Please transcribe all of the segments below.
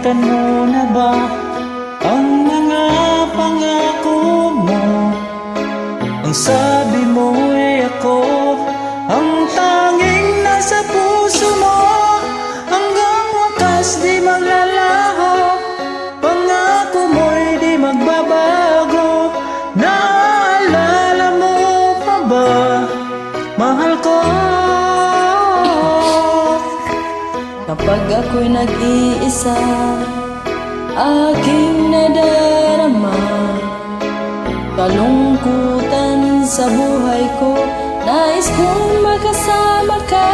Nalimutan mo na ba ang mga pangako mo? Ang sabi mo ay ako ang tanging nasa puso mo. Hanggang wakas di maglalaho, pangako mo'y di magbabago. Naalala mo pa ba, mahal ko? Kapag ako'y nag-iisa, aking nadarama kalungkutan sa buhay ko. Nais kong makasama ka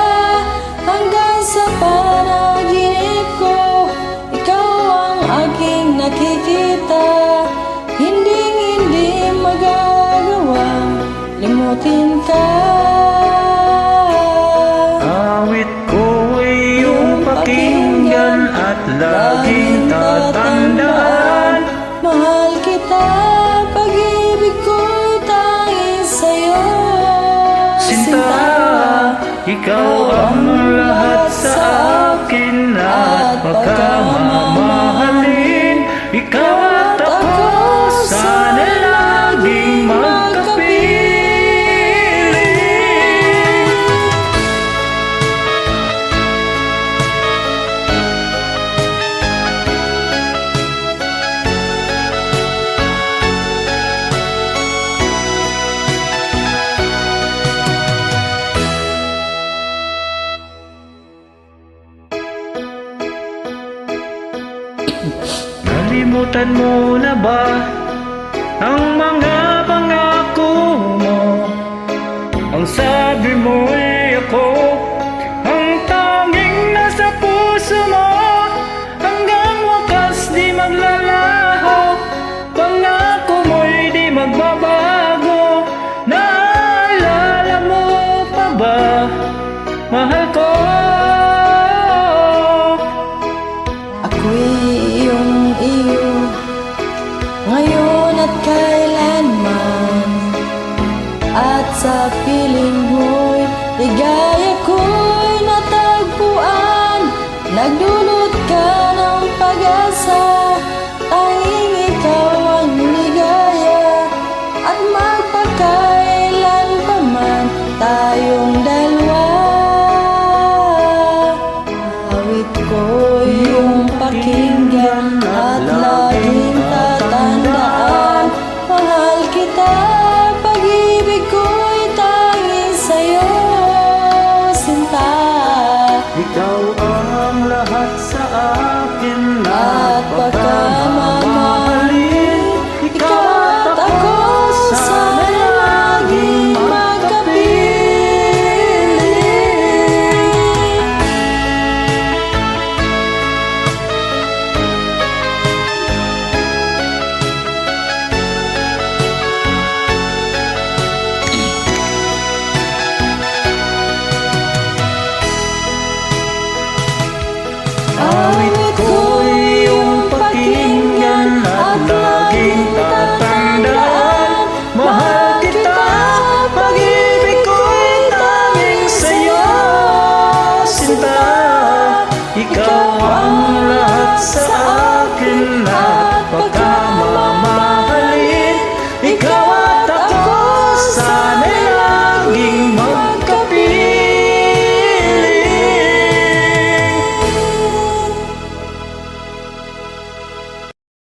hanggang sa panaginip ko. Ikaw ang aking nakikita, hindi magagawa limutin ka. Awit ko ay iyong pakinggan at laging tatandaan. Mahal kita, pag-ibig ko'y tanging sa'yo. Sinta, ikaw ang lahat sa akin at pagkamamahalin. Ikaw at ako, sana laging magkapiling. Nalimutan mo na ba ang mga pangako mo? Ang sabi mo ay ako ang tanging nasa puso mo. Hanggang wakas di maglalaho, pangako mo'y di magbabago. Naalala mo pa ba, mahal ko? Ako'y iyong iyo, ngayon at kailanman. At sa piling mo'y ligaya ko'y natagpuan. Nagdulot ka ng pag-asa, tanging ikaw ang ligaya. At magpakailan pa man tayong dalawa. Awit ko iyong pakinggan at laging tatandaan. Mahal kita, pag-ibig ko'y tanging sa'yo. Sinta, Ikaw ang lahat sa akin at